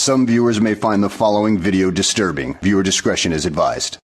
Some viewers may find the following video disturbing. Viewer discretion is advised.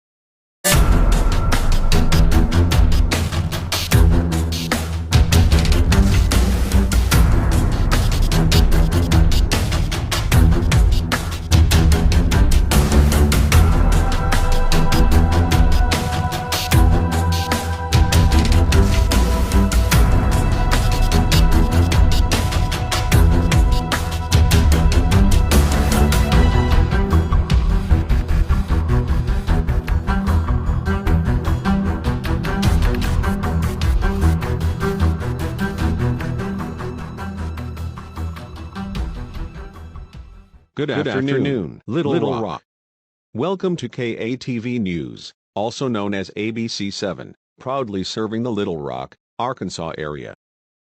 Good afternoon, Little Rock. Welcome to KATV News, also known as ABC7, proudly serving the Little Rock, Arkansas area.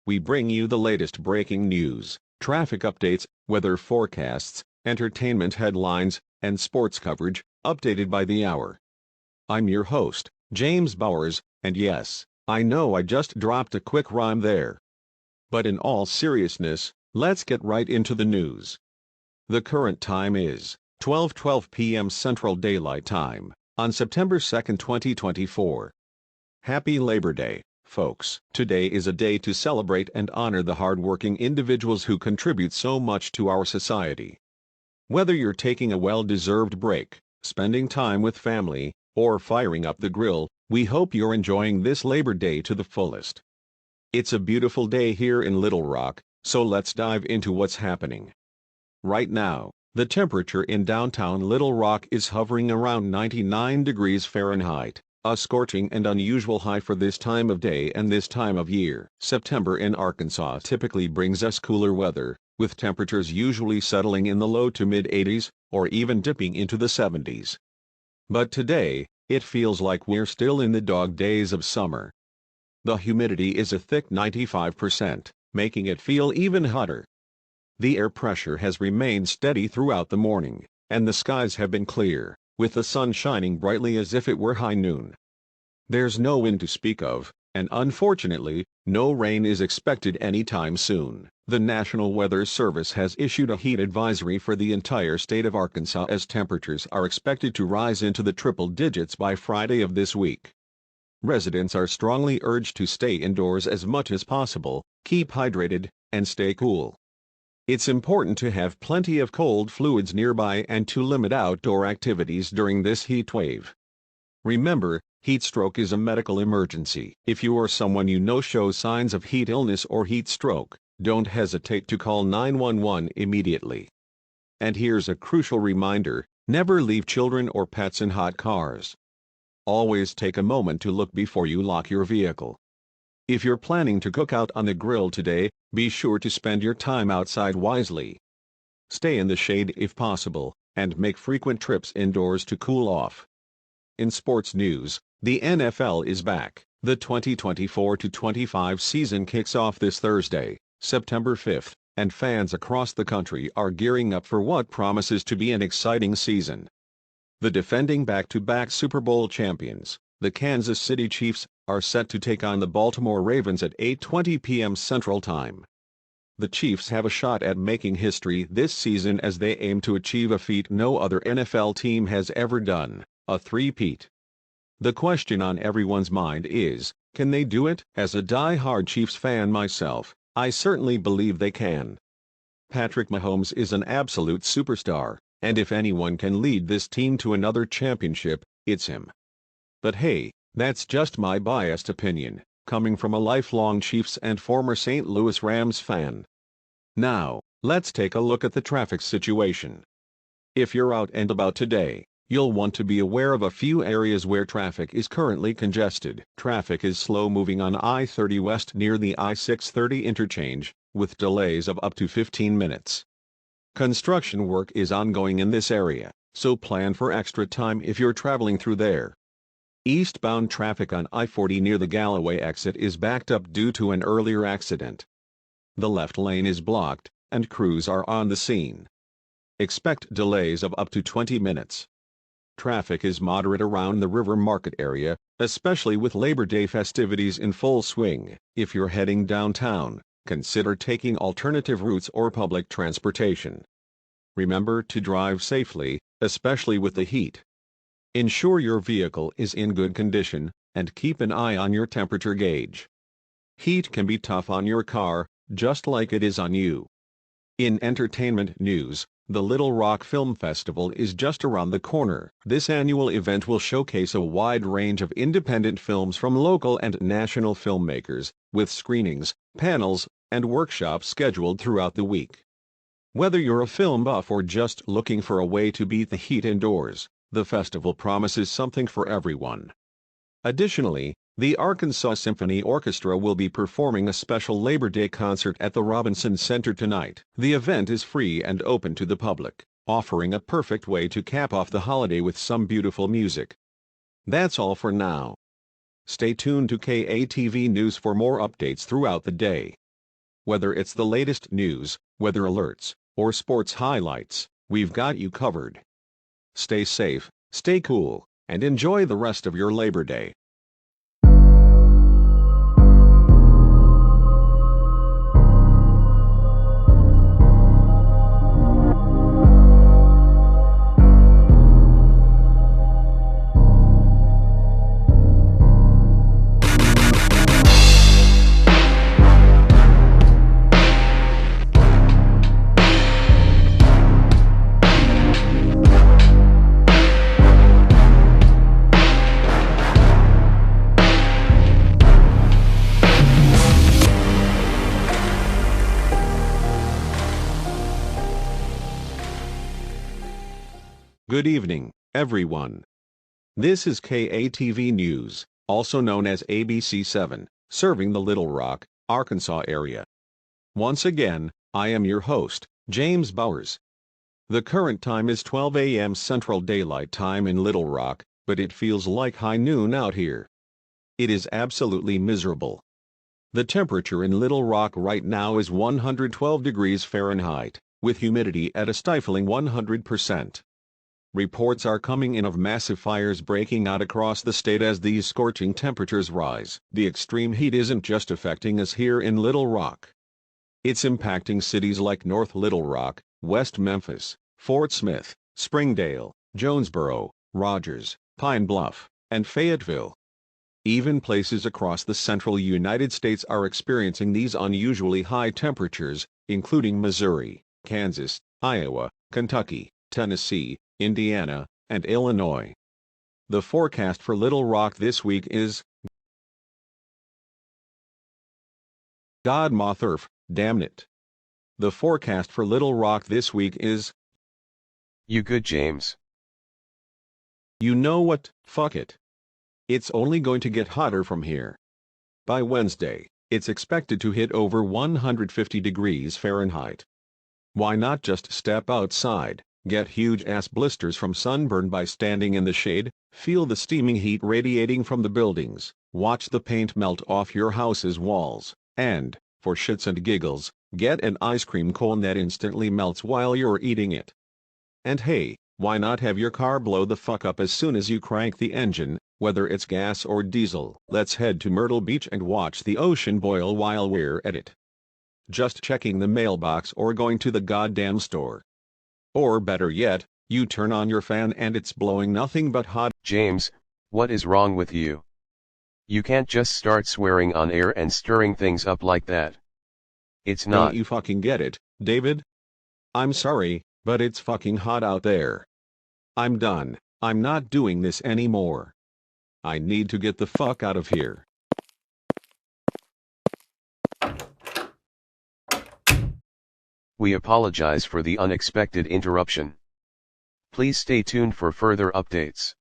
We bring you the latest breaking news, traffic updates, weather forecasts, entertainment headlines, and sports coverage, updated by the hour. I'm your host, James Bowers, and yes, I know I just dropped a quick rhyme there. But in all seriousness, let's get right into the news. The current time is 12:12 p.m. Central Daylight Time, on September 2, 2024. Happy Labor Day, folks. Today is a day to celebrate and honor the hardworking individuals who contribute so much to our society. Whether you're taking a well-deserved break, spending time with family, or firing up the grill, we hope you're enjoying this Labor Day to the fullest. It's a beautiful day here in Little Rock, so let's dive into what's happening. Right now, the temperature in downtown Little Rock is hovering around 99 degrees Fahrenheit, a scorching and unusual high for this time of day and this time of year. September in Arkansas typically brings us cooler weather, with temperatures usually settling in the low to mid-80s, or even dipping into the 70s. But today, it feels like we're still in the dog days of summer. The humidity is a thick 95%, making it feel even hotter. The air pressure has remained steady throughout the morning, and the skies have been clear, with the sun shining brightly as if it were high noon. There's no wind to speak of, and unfortunately, no rain is expected anytime soon. The National Weather Service has issued a heat advisory for the entire state of Arkansas as temperatures are expected to rise into the triple digits by Friday of this week. Residents are strongly urged to stay indoors as much as possible, keep hydrated, and stay cool. It's important to have plenty of cold fluids nearby and to limit outdoor activities during this heat wave. Remember, heat stroke is a medical emergency. If you or someone you know shows signs of heat illness or heat stroke, don't hesitate to call 911 immediately. And here's a crucial reminder: never leave children or pets in hot cars. Always take a moment to look before you lock your vehicle. If you're planning to cook out on the grill today, be sure to spend your time outside wisely. Stay in the shade if possible, and make frequent trips indoors to cool off. In sports news, the NFL is back. The 2024-25 season kicks off this Thursday, September 5th, and fans across the country are gearing up for what promises to be an exciting season. The defending back-to-back Super Bowl champions, the Kansas City Chiefs, are set to take on the Baltimore Ravens at 8:20 p.m. Central Time. The Chiefs have a shot at making history this season as they aim to achieve a feat no other NFL team has ever done, a three-peat. The question on everyone's mind is, can they do it? As a die-hard Chiefs fan myself, I certainly believe they can. Patrick Mahomes is an absolute superstar, and if anyone can lead this team to another championship, it's him. But hey, that's just my biased opinion, coming from a lifelong Chiefs and former St. Louis Rams fan. Now, let's take a look at the traffic situation. If you're out and about today, you'll want to be aware of a few areas where traffic is currently congested. Traffic is slow moving on I-30 West near the I-630 interchange, with delays of up to 15 minutes. Construction work is ongoing in this area, so plan for extra time if you're traveling through there. Eastbound traffic on I-40 near the Galloway exit is backed up due to an earlier accident. The left lane is blocked, and crews are on the scene. Expect delays of up to 20 minutes. Traffic is moderate around the River Market area, especially with Labor Day festivities in full swing. If you're heading downtown, consider taking alternative routes or public transportation. Remember to drive safely, especially with the heat. Ensure your vehicle is in good condition, and keep an eye on your temperature gauge. Heat can be tough on your car, just like it is on you. In entertainment news, the Little Rock Film Festival is just around the corner. This annual event will showcase a wide range of independent films from local and national filmmakers, with screenings, panels, and workshops scheduled throughout the week. Whether you're a film buff or just looking for a way to beat the heat indoors, the festival promises something for everyone. Additionally, the Arkansas Symphony Orchestra will be performing a special Labor Day concert at the Robinson Center tonight. The event is free and open to the public, offering a perfect way to cap off the holiday with some beautiful music. That's all for now. Stay tuned to KATV News for more updates throughout the day. Whether it's the latest news, weather alerts, or sports highlights, we've got you covered. Stay safe, stay cool, and enjoy the rest of your Labor Day. Good evening, everyone. This is KATV News, also known as ABC7, serving the Little Rock, Arkansas area. Once again, I am your host, James Bowers. The current time is 12 a.m. Central Daylight Time in Little Rock, but it feels like high noon out here. It is absolutely miserable. The temperature in Little Rock right now is 112 degrees Fahrenheit, with humidity at a stifling 100%. Reports are coming in of massive fires breaking out across the state as these scorching temperatures rise. The extreme heat isn't just affecting us here in Little Rock. It's impacting cities like North Little Rock, West Memphis, Fort Smith, Springdale, Jonesboro, Rogers, Pine Bluff, and Fayetteville. Even places across the central United States are experiencing these unusually high temperatures, including Missouri, Kansas, Iowa, Kentucky, Tennessee, Indiana, and Illinois. The forecast for Little Rock this week is God Moth damn it. The forecast for Little Rock this week is You good, James? You know what, fuck it. It's only going to get hotter from here. By Wednesday, it's expected to hit over 150 degrees Fahrenheit. Why not just step outside? Get huge-ass blisters from sunburn by standing in the shade, feel the steaming heat radiating from the buildings, watch the paint melt off your house's walls, and, for shits and giggles, get an ice cream cone that instantly melts while you're eating it. And hey, why not have your car blow the fuck up as soon as you crank the engine, whether it's gas or diesel? Let's head to Myrtle Beach and watch the ocean boil while we're at it. Just checking the mailbox or going to the goddamn store. Or better yet, you turn on your fan and it's blowing nothing but hot. James, what is wrong with you? You can't just start swearing on air and stirring things up like that. It's not. Don't you fucking get it, David? I'm sorry, but it's fucking hot out there. I'm done. I'm not doing this anymore. I need to get the fuck out of here. We apologize for the unexpected interruption. Please stay tuned for further updates.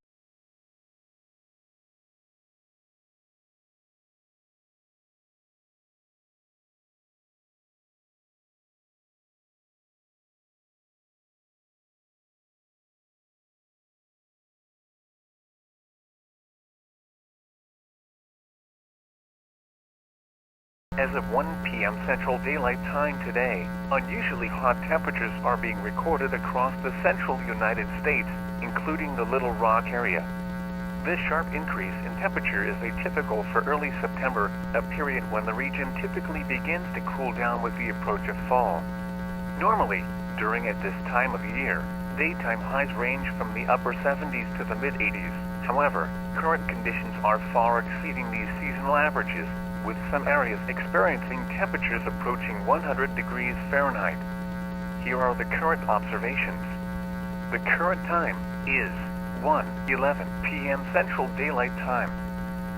As of 1 p.m. Central Daylight Time today, unusually hot temperatures are being recorded across the central United States, including the Little Rock area. This sharp increase in temperature is atypical for early September, a period when the region typically begins to cool down with the approach of fall. Normally, during at this time of year. Daytime highs range from the upper 70s to the mid-80s. However, current conditions are far exceeding these seasonal averages, with some areas experiencing temperatures approaching 100 degrees Fahrenheit. Here are the current observations. The current time is 1:11 p.m. Central Daylight Time.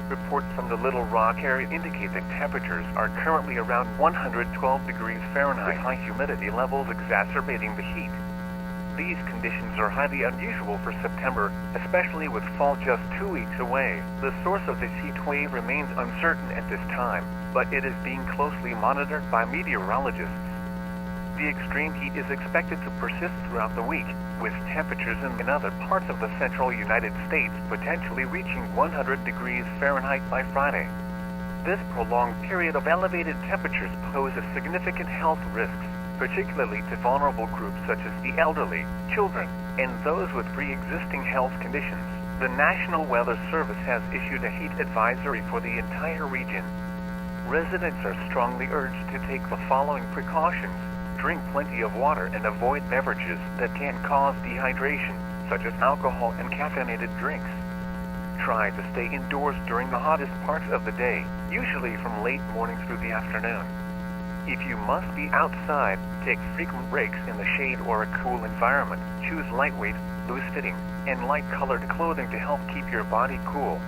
Reports from the Little Rock area indicate that temperatures are currently around 112 degrees Fahrenheit, high humidity levels exacerbating the heat. These conditions are highly unusual for September, especially with fall just 2 weeks away. The source of this heat wave remains uncertain at this time, but it is being closely monitored by meteorologists. The extreme heat is expected to persist throughout the week, with temperatures in other parts of the central United States potentially reaching 100 degrees Fahrenheit by Friday. This prolonged period of elevated temperatures poses significant health risks, particularly to vulnerable groups such as the elderly, children, and those with pre-existing health conditions. The National Weather Service has issued a heat advisory for the entire region. Residents are strongly urged to take the following precautions. Drink plenty of water and avoid beverages that can cause dehydration, such as alcohol and caffeinated drinks. Try to stay indoors during the hottest parts of the day, usually from late morning through the afternoon. If you must be outside, take frequent breaks in the shade or a cool environment. Choose lightweight, loose-fitting, and light-colored clothing to help keep your body cool.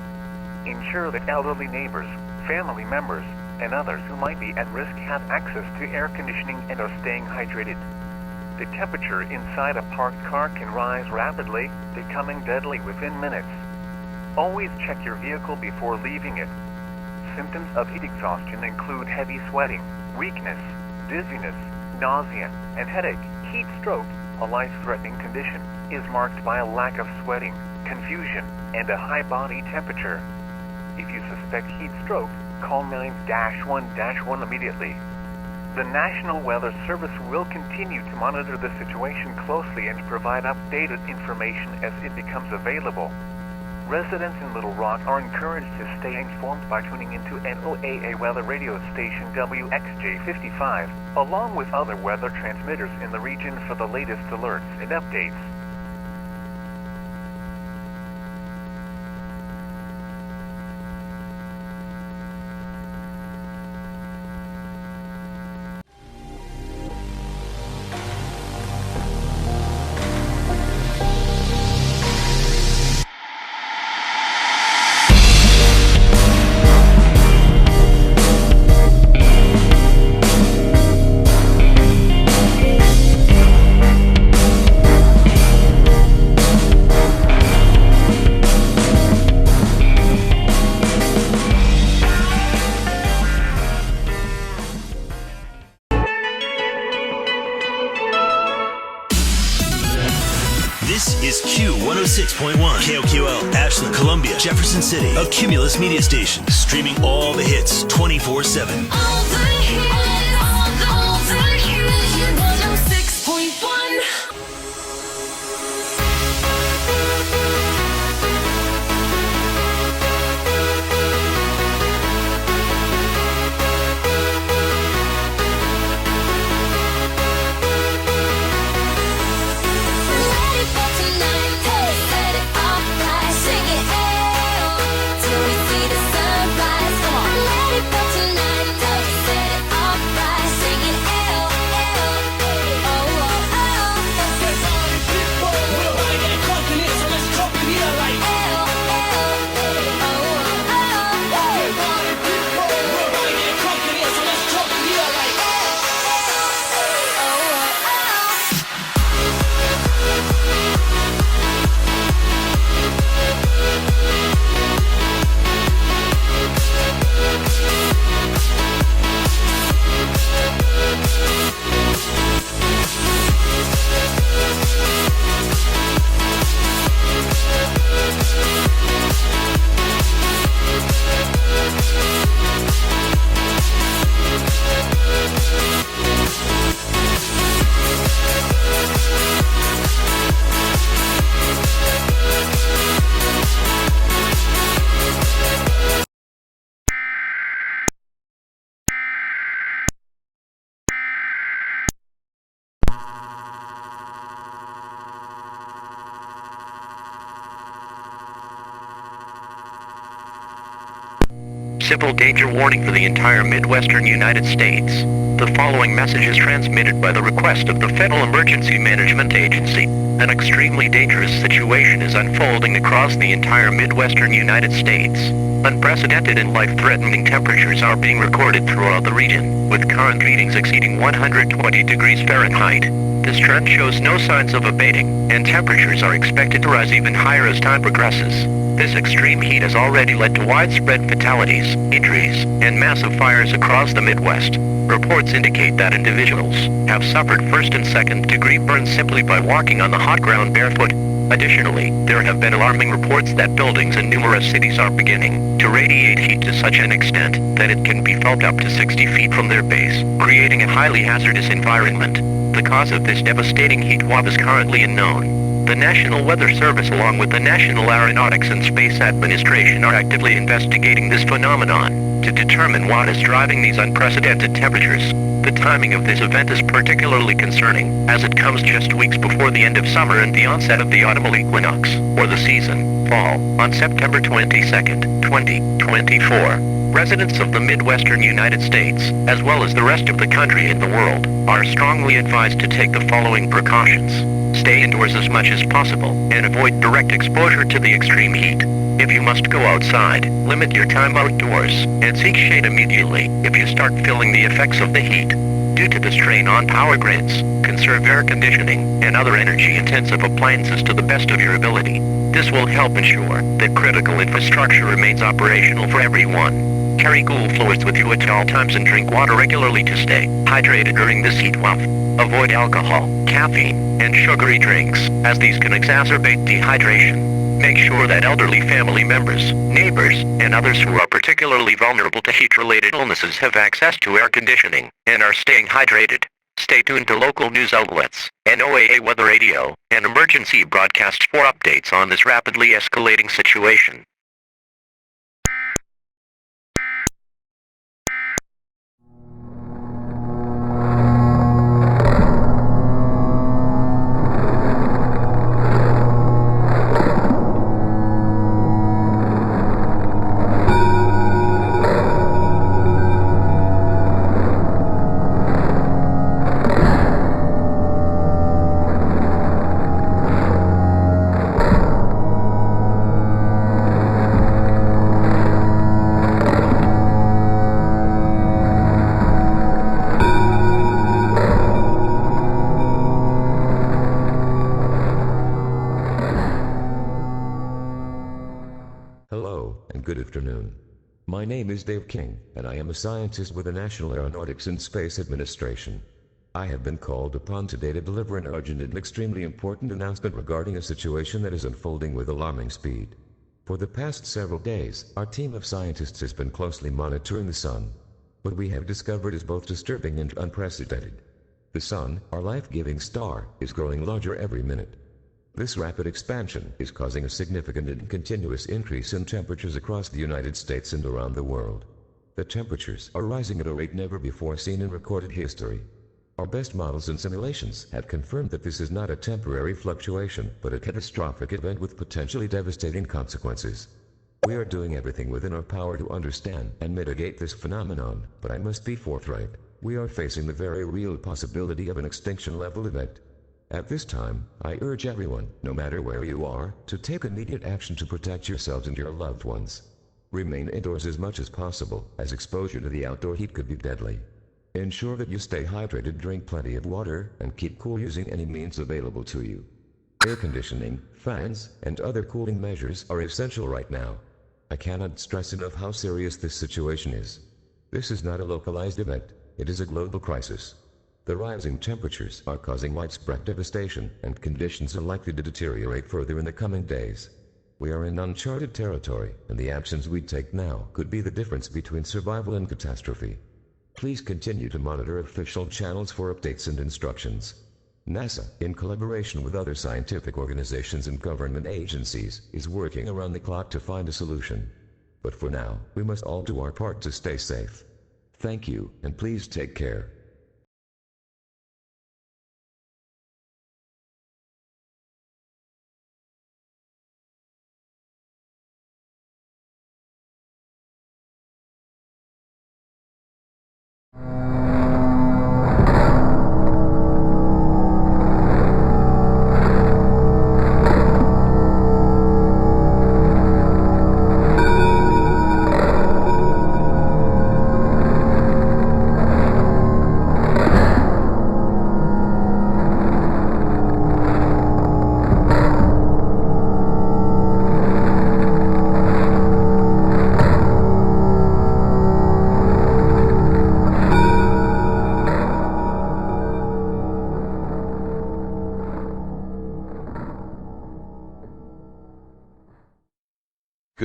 Ensure that elderly neighbors, family members, and others who might be at risk have access to air conditioning and are staying hydrated. The temperature inside a parked car can rise rapidly, becoming deadly within minutes. Always check your vehicle before leaving it. Symptoms of heat exhaustion include heavy sweating, weakness, dizziness, nausea, and headache. Heat stroke, a life-threatening condition, is marked by a lack of sweating, confusion, and a high body temperature. If you suspect heat stroke, call 9-1-1 immediately. The National Weather Service will continue to monitor the situation closely and provide updated information as it becomes available. Residents in Little Rock are encouraged to stay informed by tuning into NOAA weather radio station WXJ55, along with other weather transmitters in the region for the latest alerts and updates. This is Q106.1, KOQL, Ashland, Columbia, Jefferson City, a Cumulus media station, streaming all the hits 24/7. All the hits, all the hits, 106.1. Tonight, municipal danger warning for the entire Midwestern United States. The following message is transmitted by the request of the Federal Emergency Management Agency. An extremely dangerous situation is unfolding across the entire Midwestern United States. Unprecedented and life-threatening temperatures are being recorded throughout the region, with current readings exceeding 120 degrees Fahrenheit. This trend shows no signs of abating, and temperatures are expected to rise even higher as time progresses. This extreme heat has already led to widespread fatalities, injuries, and massive fires across the Midwest. Reports indicate that individuals have suffered first and second degree burns simply by walking on the hot ground barefoot. Additionally, there have been alarming reports that buildings in numerous cities are beginning to radiate heat to such an extent that it can be felt up to 60 feet from their base, creating a highly hazardous environment. The cause of this devastating heat wave is currently unknown. The National Weather Service along with the National Aeronautics and Space Administration are actively investigating this phenomenon to determine what is driving these unprecedented temperatures. The timing of this event is particularly concerning, as it comes just weeks before the end of summer and the onset of the autumnal equinox, or the season, fall, on September 22nd, 2024. Residents of the Midwestern United States, as well as the rest of the country and the world, are strongly advised to take the following precautions. Stay indoors as much as possible, and avoid direct exposure to the extreme heat. If you must go outside, limit your time outdoors, and seek shade immediately if you start feeling the effects of the heat. Due to the strain on power grids, conserve air conditioning and other energy-intensive appliances to the best of your ability. This will help ensure that critical infrastructure remains operational for everyone. Carry cool fluids with you at all times and drink water regularly to stay hydrated during this heat wave. Avoid alcohol, caffeine, and sugary drinks, as these can exacerbate dehydration. Make sure that elderly family members, neighbors, and others who are particularly vulnerable to heat-related illnesses have access to air conditioning and are staying hydrated. Stay tuned to local news outlets, NOAA Weather Radio, and emergency broadcasts for updates on this rapidly escalating situation. Hello, and good afternoon. My name is Dave King, and I am a scientist with the National Aeronautics and Space Administration. I have been called upon today to deliver an urgent and extremely important announcement regarding a situation that is unfolding with alarming speed. For the past several days, our team of scientists has been closely monitoring the sun. What we have discovered is both disturbing and unprecedented. The sun, our life-giving star, is growing larger every minute. This rapid expansion is causing a significant and continuous increase in temperatures across the United States and around the world. The temperatures are rising at a rate never before seen in recorded history. Our best models and simulations have confirmed that this is not a temporary fluctuation, but a catastrophic event with potentially devastating consequences. We are doing everything within our power to understand and mitigate this phenomenon, but I must be forthright. We are facing the very real possibility of an extinction-level event. At this time, I urge everyone, no matter where you are, to take immediate action to protect yourselves and your loved ones. Remain indoors as much as possible, as exposure to the outdoor heat could be deadly. Ensure that you stay hydrated, drink plenty of water, and keep cool using any means available to you. Air conditioning, fans, and other cooling measures are essential right now. I cannot stress enough how serious this situation is. This is not a localized event, it is a global crisis. The rising temperatures are causing widespread devastation, and conditions are likely to deteriorate further in the coming days. We are in uncharted territory, and the actions we take now could be the difference between survival and catastrophe. Please continue to monitor official channels for updates and instructions. NASA, in collaboration with other scientific organizations and government agencies, is working around the clock to find a solution. But for now, we must all do our part to stay safe. Thank you, and please take care.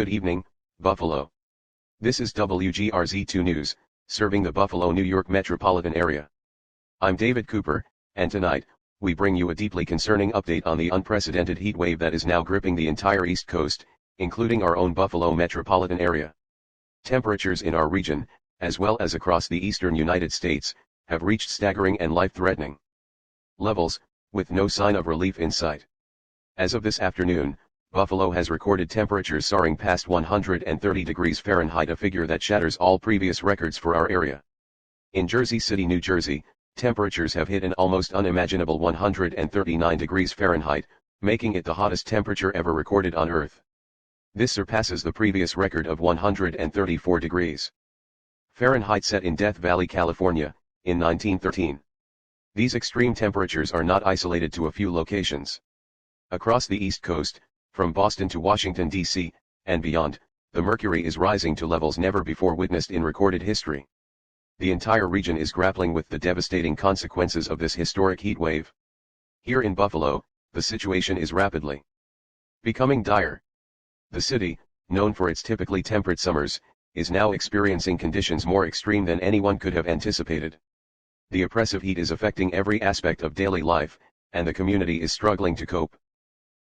Good evening, Buffalo. This is WGRZ2 News, serving the Buffalo, New York metropolitan area. I'm David Cooper, and tonight, we bring you a deeply concerning update on the unprecedented heat wave that is now gripping the entire East Coast, including our own Buffalo metropolitan area. Temperatures in our region, as well as across the eastern United States, have reached staggering and life-threatening levels, with no sign of relief in sight. As of this afternoon, Buffalo has recorded temperatures soaring past 130 degrees Fahrenheit, a figure that shatters all previous records for our area. In Jersey City, New Jersey, temperatures have hit an almost unimaginable 139 degrees Fahrenheit, making it the hottest temperature ever recorded on Earth. This surpasses the previous record of 134 degrees Fahrenheit set in Death Valley, California, in 1913. These extreme temperatures are not isolated to a few locations. Across the East Coast, from Boston to Washington, D.C., and beyond, the mercury is rising to levels never before witnessed in recorded history. The entire region is grappling with the devastating consequences of this historic heat wave. Here in Buffalo, the situation is rapidly becoming dire. The city, known for its typically temperate summers, is now experiencing conditions more extreme than anyone could have anticipated. The oppressive heat is affecting every aspect of daily life, and the community is struggling to cope.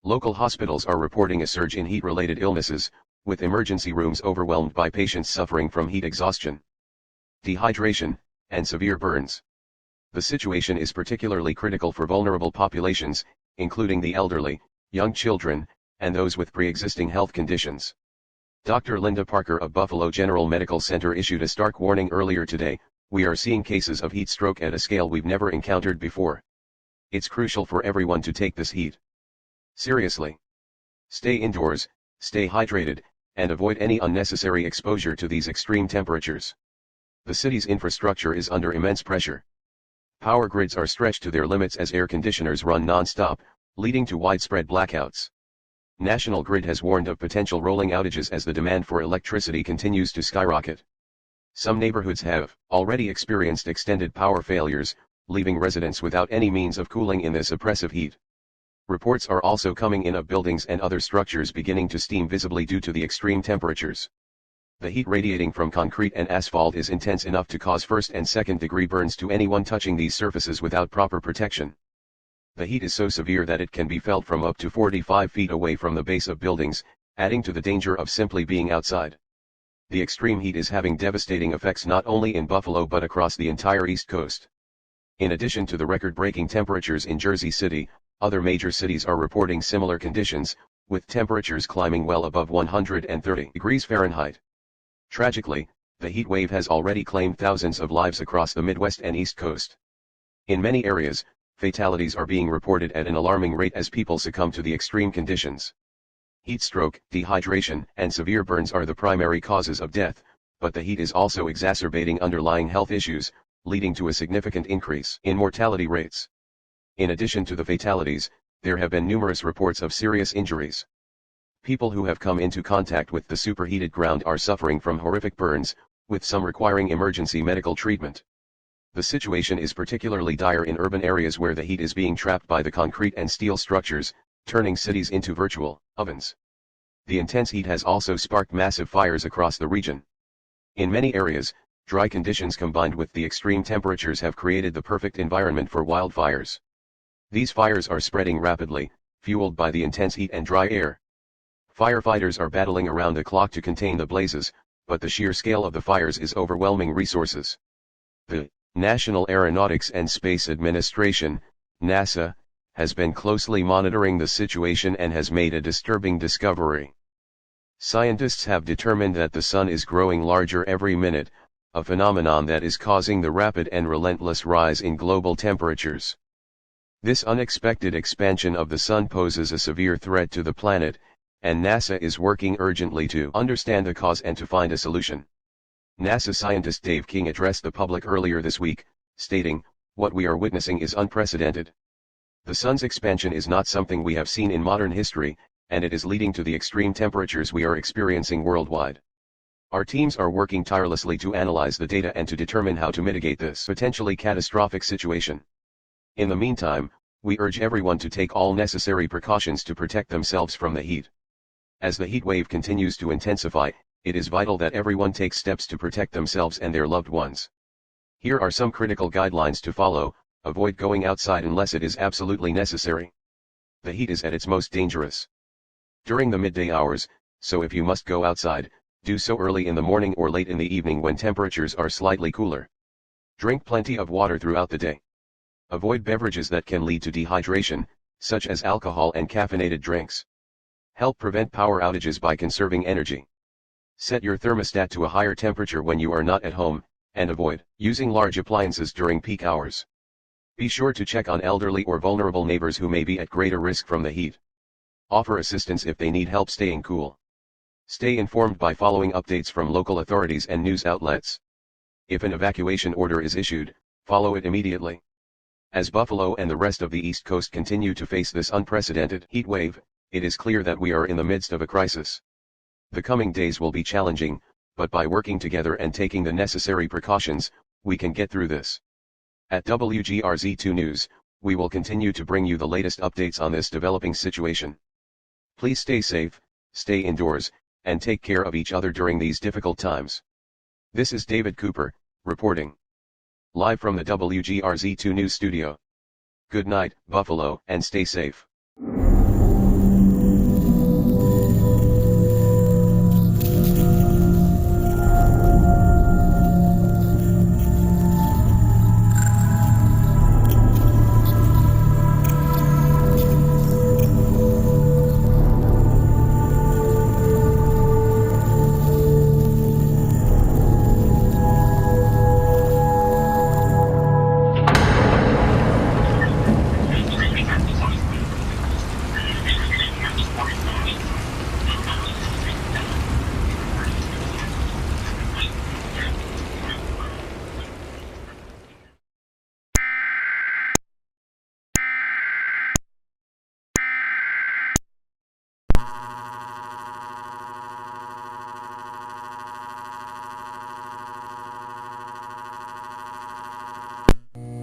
Local hospitals are reporting a surge in heat-related illnesses, with emergency rooms overwhelmed by patients suffering from heat exhaustion, dehydration, and severe burns. The situation is particularly critical for vulnerable populations, including the elderly, young children, and those with pre-existing health conditions. Dr. Linda Parker of Buffalo General Medical Center issued a stark warning earlier today: "We are seeing cases of heat stroke at a scale we've never encountered before. It's crucial for everyone to take this heat seriously. Stay indoors, stay hydrated, and avoid any unnecessary exposure to these extreme temperatures." The city's infrastructure is under immense pressure. Power grids are stretched to their limits as air conditioners run non-stop, leading to widespread blackouts. National Grid has warned of potential rolling outages as the demand for electricity continues to skyrocket. Some neighborhoods have already experienced extended power failures, leaving residents without any means of cooling in this oppressive heat. Reports are also coming in of buildings and other structures beginning to steam visibly due to the extreme temperatures. The heat radiating from concrete and asphalt is intense enough to cause first and second degree burns to anyone touching these surfaces without proper protection. The heat is so severe that it can be felt from up to 45 feet away from the base of buildings, adding to the danger of simply being outside. The extreme heat is having devastating effects not only in Buffalo but across the entire East Coast. In addition to the record-breaking temperatures in Jersey City, other major cities are reporting similar conditions, with temperatures climbing well above 130 degrees Fahrenheit. Tragically, the heat wave has already claimed thousands of lives across the Midwest and East Coast. In many areas, fatalities are being reported at an alarming rate as people succumb to the extreme conditions. Heat stroke, dehydration, and severe burns are the primary causes of death, but the heat is also exacerbating underlying health issues, leading to a significant increase in mortality rates. In addition to the fatalities, there have been numerous reports of serious injuries. People who have come into contact with the superheated ground are suffering from horrific burns, with some requiring emergency medical treatment. The situation is particularly dire in urban areas where the heat is being trapped by the concrete and steel structures, turning cities into virtual ovens. The intense heat has also sparked massive fires across the region. In many areas, dry conditions combined with the extreme temperatures have created the perfect environment for wildfires. These fires are spreading rapidly, fueled by the intense heat and dry air. Firefighters are battling around the clock to contain the blazes, but the sheer scale of the fires is overwhelming resources. The National Aeronautics and Space Administration, NASA, has been closely monitoring the situation and has made a disturbing discovery. Scientists have determined that the sun is growing larger every minute, a phenomenon that is causing the rapid and relentless rise in global temperatures. This unexpected expansion of the sun poses a severe threat to the planet, and NASA is working urgently to understand the cause and to find a solution. NASA scientist Dave King addressed the public earlier this week, stating, "What we are witnessing is unprecedented. The sun's expansion is not something we have seen in modern history, and it is leading to the extreme temperatures we are experiencing worldwide. Our teams are working tirelessly to analyze the data and to determine how to mitigate this potentially catastrophic situation. In the meantime, we urge everyone to take all necessary precautions to protect themselves from the heat." As the heat wave continues to intensify, it is vital that everyone takes steps to protect themselves and their loved ones. Here are some critical guidelines to follow. Avoid going outside unless it is absolutely necessary. The heat is at its most dangerous during the midday hours, so if you must go outside, do so early in the morning or late in the evening when temperatures are slightly cooler. Drink plenty of water throughout the day. Avoid beverages that can lead to dehydration, such as alcohol and caffeinated drinks. Help prevent power outages by conserving energy. Set your thermostat to a higher temperature when you are not at home, and avoid using large appliances during peak hours. Be sure to check on elderly or vulnerable neighbors who may be at greater risk from the heat. Offer assistance if they need help staying cool. Stay informed by following updates from local authorities and news outlets. If an evacuation order is issued, follow it immediately. As Buffalo and the rest of the East Coast continue to face this unprecedented heat wave, it is clear that we are in the midst of a crisis. The coming days will be challenging, but by working together and taking the necessary precautions, we can get through this. At WGRZ2 News, we will continue to bring you the latest updates on this developing situation. Please stay safe, stay indoors, and take care of each other during these difficult times. This is David Cooper, reporting live from the WGRZ2 News studio. Good night, Buffalo, and stay safe.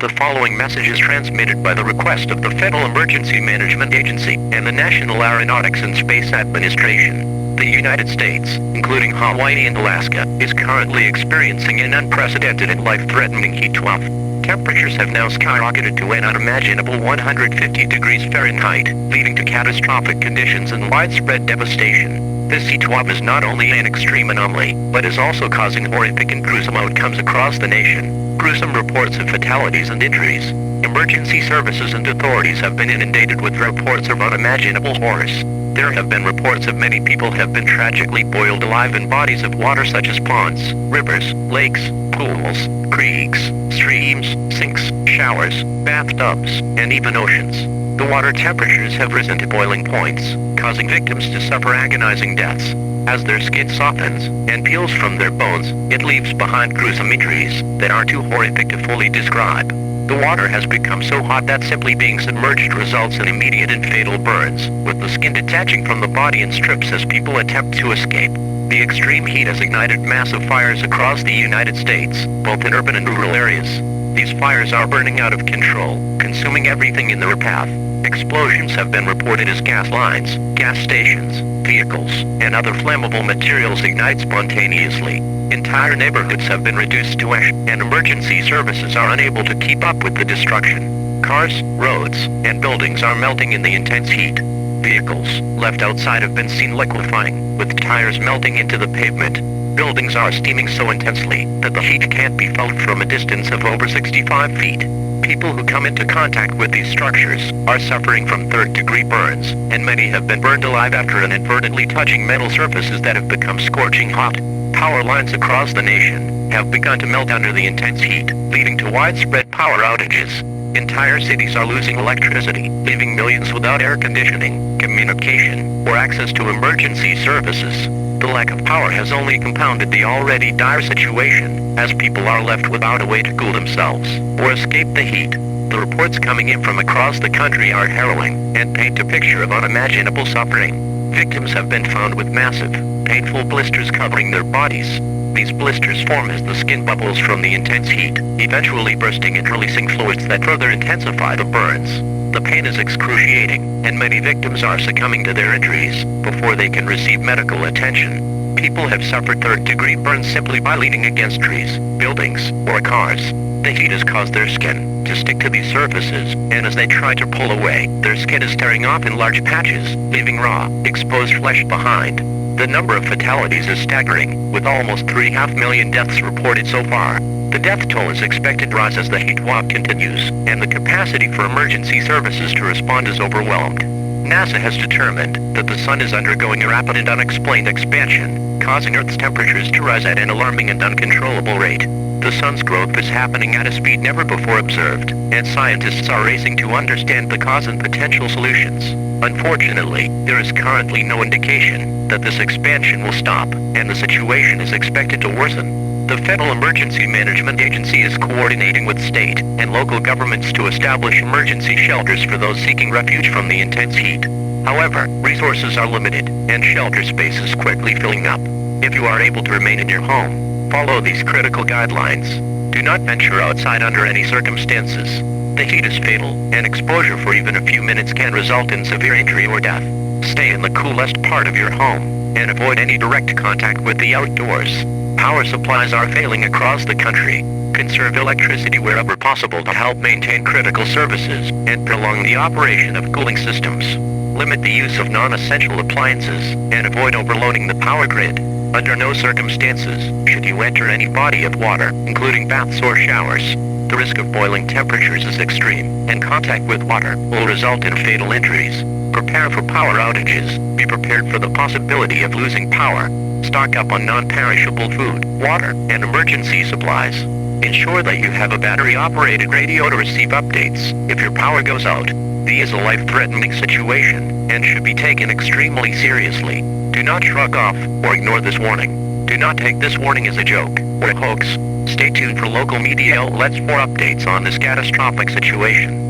The following message is transmitted by the request of the Federal Emergency Management Agency and the National Aeronautics and Space Administration. The United States, including Hawaii and Alaska, is currently experiencing an unprecedented and life-threatening heat wave. Temperatures have now skyrocketed to an unimaginable 150 degrees Fahrenheit, leading to catastrophic conditions and widespread devastation. This heat wave is not only an extreme anomaly, but is also causing horrific and gruesome outcomes across the nation. Gruesome reports of fatalities and injuries. Emergency services and authorities have been inundated with reports of unimaginable horrors. There have been reports of many people have been tragically boiled alive in bodies of water such as ponds, rivers, lakes, pools, creeks, streams, sinks, showers, bathtubs, and even oceans. The water temperatures have risen to boiling points, causing victims to suffer agonizing deaths. As their skin softens and peels from their bones, it leaves behind gruesome injuries that are too horrific to fully describe. The water has become so hot that simply being submerged results in immediate and fatal burns, with the skin detaching from the body in strips as people attempt to escape. The extreme heat has ignited massive fires across the United States, both in urban and rural areas. These fires are burning out of control, consuming everything in their path. Explosions have been reported as gas lines, gas stations, vehicles, and other flammable materials ignite spontaneously. Entire neighborhoods have been reduced to ash, and emergency services are unable to keep up with the destruction. Cars, roads, and buildings are melting in the intense heat. Vehicles left outside have been seen liquefying, with tires melting into the pavement. Buildings are steaming so intensely that the heat can't be felt from a distance of over 65 feet. People who come into contact with these structures are suffering from third-degree burns, and many have been burned alive after inadvertently touching metal surfaces that have become scorching hot. Power lines across the nation have begun to melt under the intense heat, leading to widespread power outages. Entire cities are losing electricity, leaving millions without air conditioning, communication, or access to emergency services. The lack of power has only compounded the already dire situation, as people are left without a way to cool themselves or escape the heat. The reports coming in from across the country are harrowing and paint a picture of unimaginable suffering. Victims have been found with massive, painful blisters covering their bodies. These blisters form as the skin bubbles from the intense heat, eventually bursting and releasing fluids that further intensify the burns. The pain is excruciating, and many victims are succumbing to their injuries before they can receive medical attention. People have suffered third-degree burns simply by leaning against trees, buildings, or cars. The heat has caused their skin to stick to these surfaces, and as they try to pull away, their skin is tearing off in large patches, leaving raw, exposed flesh behind. The number of fatalities is staggering, with almost 3.5 million deaths reported so far. The death toll is expected to rise as the heat wave continues, and the capacity for emergency services to respond is overwhelmed. NASA has determined that the sun is undergoing a rapid and unexplained expansion, causing Earth's temperatures to rise at an alarming and uncontrollable rate. The sun's growth is happening at a speed never before observed, and scientists are racing to understand the cause and potential solutions. Unfortunately, there is currently no indication that this expansion will stop, and the situation is expected to worsen. The Federal Emergency Management Agency is coordinating with state and local governments to establish emergency shelters for those seeking refuge from the intense heat. However, resources are limited, and shelter space is quickly filling up. If you are able to remain in your home, follow these critical guidelines. Do not venture outside under any circumstances. The heat is fatal, and exposure for even a few minutes can result in severe injury or death. Stay in the coolest part of your home, and avoid any direct contact with the outdoors. Power supplies are failing across the country. Conserve electricity wherever possible to help maintain critical services and prolong the operation of cooling systems. Limit the use of non-essential appliances, and avoid overloading the power grid. Under no circumstances should you enter any body of water, including baths or showers. The risk of boiling temperatures is extreme, and contact with water will result in fatal injuries. Prepare for power outages. Be prepared for the possibility of losing power. Stock up on non-perishable food, water, and emergency supplies. Ensure that you have a battery-operated radio to receive updates if your power goes out. This is a life-threatening situation and should be taken extremely seriously. Do not shrug off or ignore this warning. Do not take this warning as a joke or a hoax. Stay tuned for local media outlets for updates on this catastrophic situation.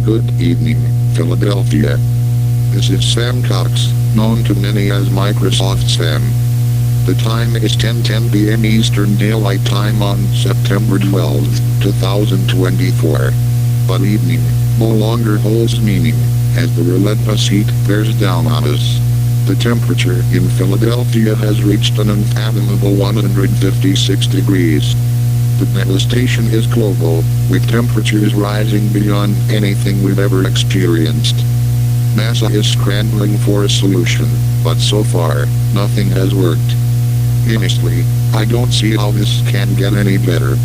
Good evening, Philadelphia. This is Sam Cox, known to many as Microsoft Sam. The time is 10:10 p.m. Eastern Daylight Time on September 12, 2024. But evening no longer holds meaning, as the relentless heat bears down on us. The temperature in Philadelphia has reached an unfathomable 156 degrees. The devastation is global, with temperatures rising beyond anything we've ever experienced. NASA is scrambling for a solution, but so far, nothing has worked. Honestly, I don't see how this can get any better.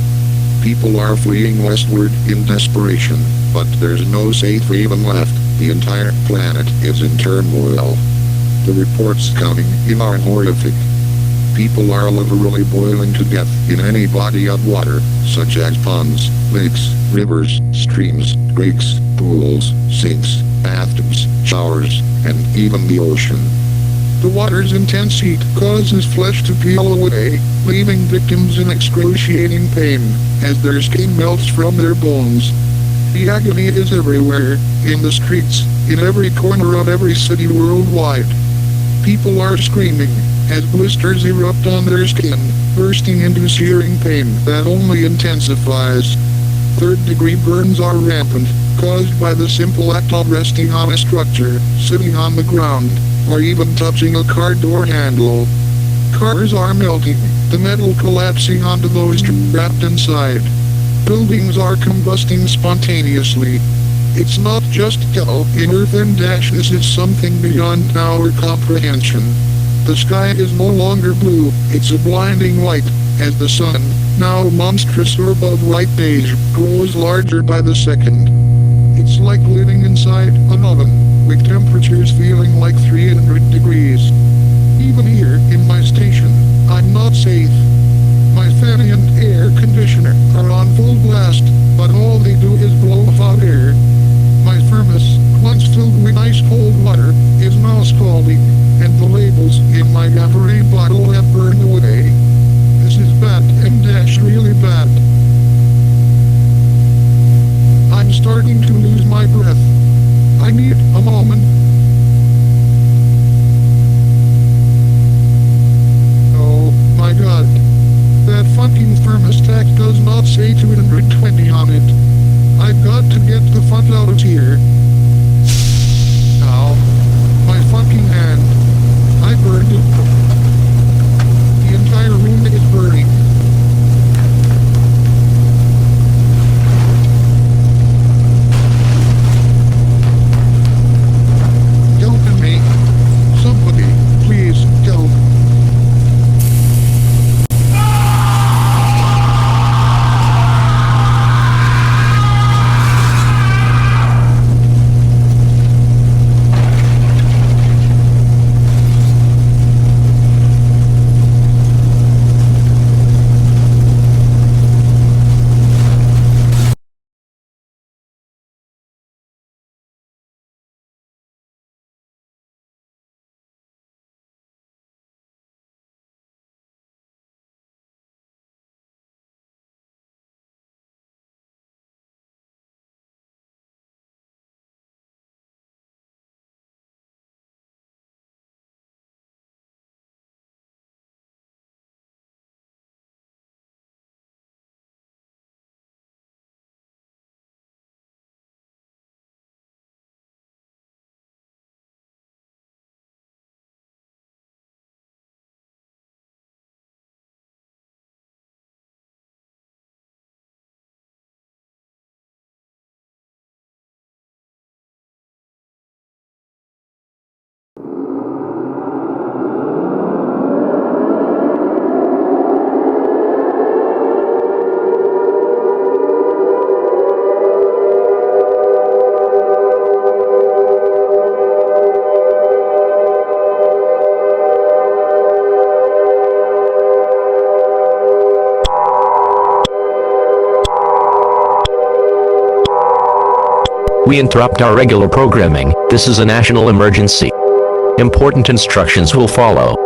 People are fleeing westward in desperation, but there's no safe haven left. The entire planet is in turmoil. The reports coming in are horrific. People are literally boiling to death in any body of water, such as ponds, lakes, rivers, streams, creeks, pools, sinks, bathtubs, showers, and even the ocean. The water's intense heat causes flesh to peel away, leaving victims in excruciating pain, as their skin melts from their bones. The agony is everywhere, in the streets, in every corner of every city worldwide. People are screaming, as blisters erupt on their skin, bursting into searing pain that only intensifies. Third-degree burns are rampant, caused by the simple act of resting on a structure, sitting on the ground, or even touching a car door handle. Cars are melting, the metal collapsing onto those trapped inside. Buildings are combusting spontaneously. It's not just hell in earth and ash, this is something beyond our comprehension. The sky is no longer blue, it's a blinding white, as the sun, now a monstrous orb of white beige, grows larger by the second. It's like living inside an oven, with temperatures feeling like 300 degrees. Even here, in my station, I'm not safe. My fan and air conditioner are on full blast, but all they do is blow hot air. My thermos, once filled with ice cold water, is now scalding, and the labels in my Gatorade bottle have burned away. This is bad and dash really bad. I'm starting to lose my breath. I need a moment. Oh my god. That fucking thermostat does not say 220 on it. I've got to get the fuck out of here. Ow. My fucking hand. I burned it. The entire room is burning. Help me. Somebody, please, help. We interrupt our regular programming. This is a national emergency. Important instructions will follow.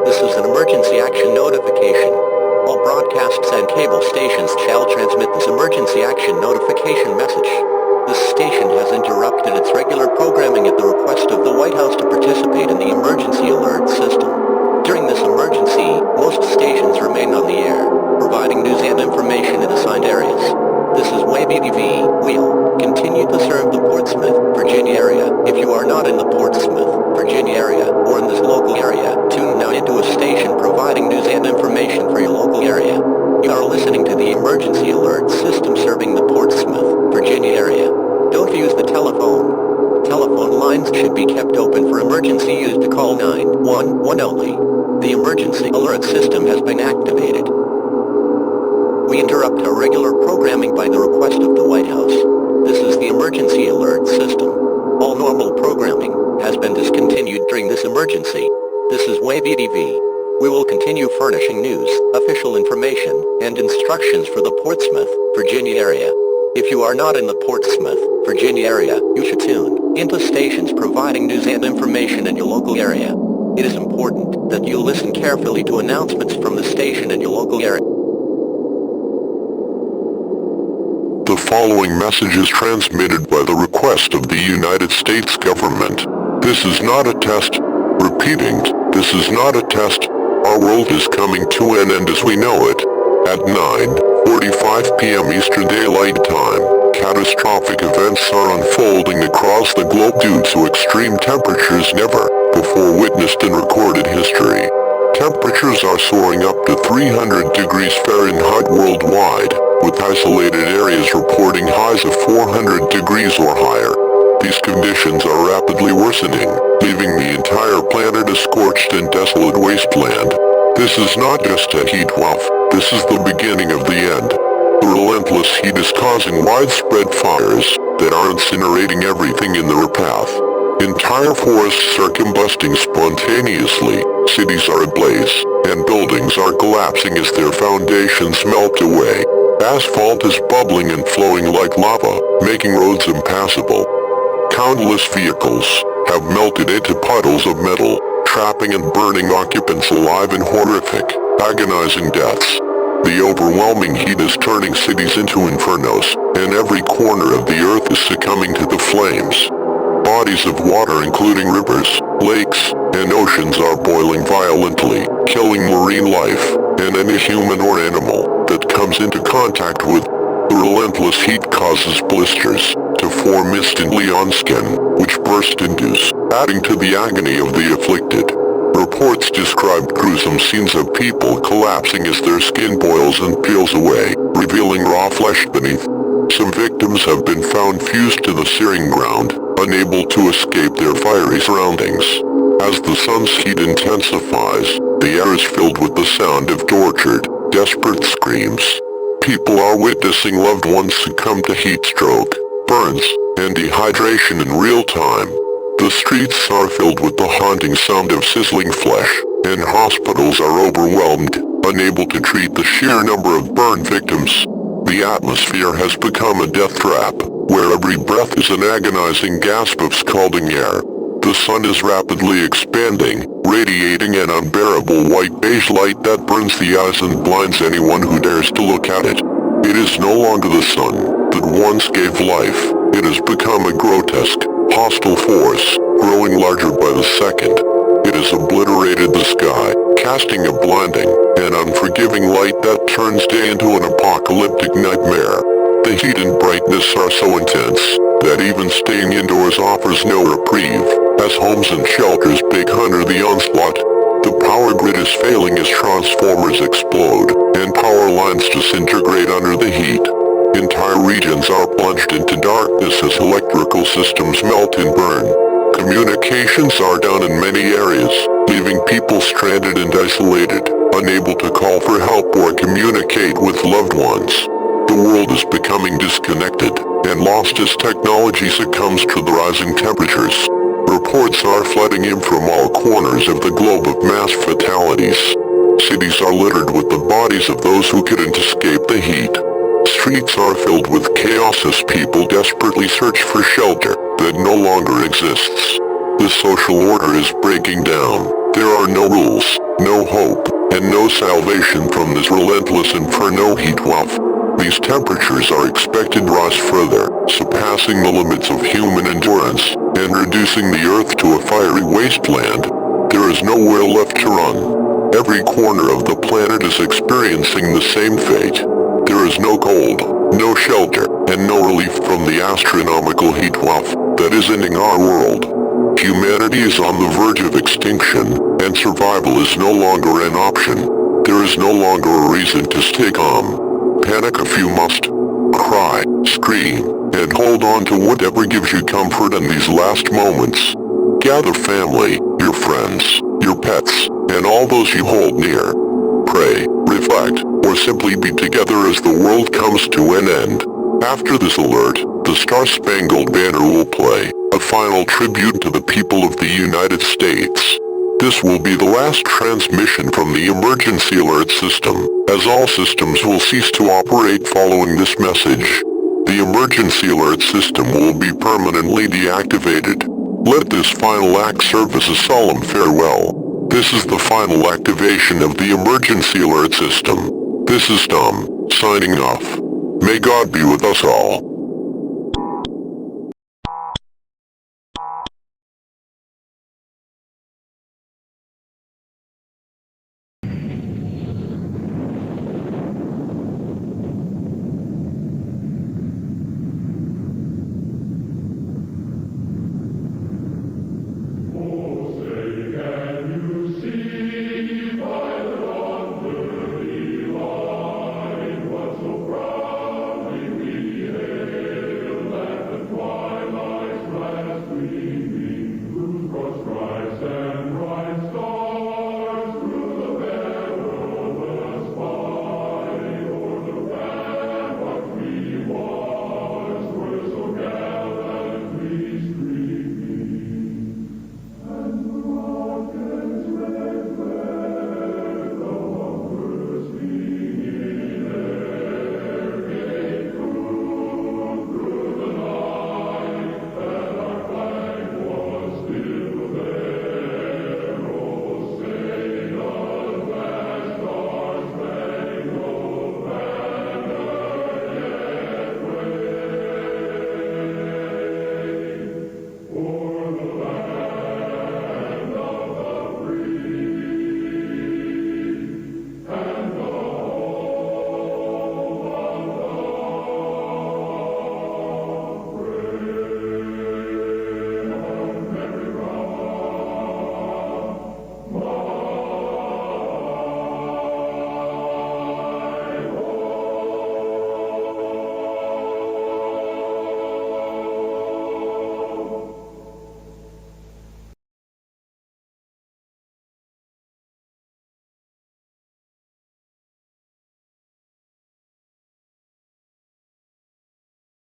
This is an emergency action notification. All broadcasts and cable stations shall transmit this emergency action notification message. This station has interrupted its regular programming at the request of the White House to participate in the emergency alert system. During this emergency, most stations remain on the air, providing news and information in assigned areas. This is WAVE-EV. We'll continue to serve the Portsmouth, Virginia area. If you are not in the Portsmouth, Virginia area, or in this local area, tune now into a station providing news and information for your local area. You are listening to the emergency alert system serving the Portsmouth, Virginia area. Don't use the telephone. Telephone lines should be kept open for emergency use to call 911 only. The emergency alert system has been activated. We interrupt our regular programming by the request of the White House. This is the emergency alert system. All normal programming has been discontinued during this emergency. This is WAVE-EV. We will continue furnishing news, official information, and instructions for the Portsmouth, Virginia area. If you are not in the Portsmouth, Virginia area, you should tune into stations providing news and information in your local area. It is important that you listen carefully to announcements from the station in your local area. The following message is transmitted by the request of the United States government. This is not a test. Repeating, this is not a test. Our world is coming to an end as we know it. At 9:45 p.m. Eastern Daylight Time, catastrophic events are unfolding across the globe due to extreme temperatures never before witnessed in recorded history. Temperatures are soaring up to 300 degrees Fahrenheit worldwide. with isolated areas reporting highs of 400 degrees or higher. These conditions are rapidly worsening, leaving the entire planet a scorched and desolate wasteland. This is not just a heat wave, this is the beginning of the end. The relentless heat is causing widespread fires that are incinerating everything in their path. Entire forests are combusting spontaneously, cities are ablaze, and buildings are collapsing as their foundations melt away. Asphalt is bubbling and flowing like lava, making roads impassable. Countless vehicles have melted into puddles of metal, trapping and burning occupants alive in horrific, agonizing deaths. The overwhelming heat is turning cities into infernos, and every corner of the earth is succumbing to the flames. Bodies of water including rivers, lakes, and oceans are boiling violently, killing marine life, and any human or animal that comes into contact with. The relentless heat causes blisters to form instantly on skin, which burst into, adding to the agony of the afflicted. Reports described gruesome scenes of people collapsing as their skin boils and peels away, revealing raw flesh beneath. Some victims have been found fused to the searing ground, unable to escape their fiery surroundings. As the sun's heat intensifies, the air is filled with the sound of tortured, desperate screams. People are witnessing loved ones succumb to heat stroke, burns, and dehydration in real time. The streets are filled with the haunting sound of sizzling flesh, and hospitals are overwhelmed, unable to treat the sheer number of burn victims. The atmosphere has become a death trap, where every breath is an agonizing gasp of scalding air. The sun is rapidly expanding, radiating an unbearable white-beige light that burns the eyes and blinds anyone who dares to look at it. It is no longer the sun that once gave life. It has become a grotesque, hostile force, growing larger by the second. It has obliterated the sky, casting a blinding and unforgiving light that turns day into an apocalyptic nightmare. The heat and brightness are so intense that even staying indoors offers no reprieve, as homes and shelters bake under the onslaught. The power grid is failing as transformers explode, and power lines disintegrate under the heat. Entire regions are plunged into darkness as electrical systems melt and burn. Communications are down in many areas, leaving people stranded and isolated, unable to call for help or communicate with loved ones. The world is becoming disconnected and lost as technology succumbs to the rising temperatures. Reports are flooding in from all corners of the globe of mass fatalities. Cities are littered with the bodies of those who couldn't escape the heat. Streets are filled with chaos as people desperately search for shelter that no longer exists. The social order is breaking down. There are no rules, no hope, and no salvation from this relentless inferno heat wave. These temperatures are expected to rise further, surpassing the limits of human endurance, and reducing the Earth to a fiery wasteland. There is nowhere left to run. Every corner of the planet is experiencing the same fate. There is no cold, no shelter, and no relief from the astronomical heat wave that is ending our world. Humanity is on the verge of extinction, and survival is no longer an option. There is no longer a reason to stay calm. Panic if you must. Cry, scream, and hold on to whatever gives you comfort in these last moments. Gather family, your friends, your pets, and all those you hold near. Pray, reflect, or simply be together as the world comes to an end. After this alert, the Star-Spangled Banner will play, a final tribute to the people of the United States. This will be the last transmission from the emergency alert system, as all systems will cease to operate following this message. The emergency alert system will be permanently deactivated. Let this final act serve as a solemn farewell. This is the final activation of the emergency alert system. This is Tom, signing off. May God be with us all.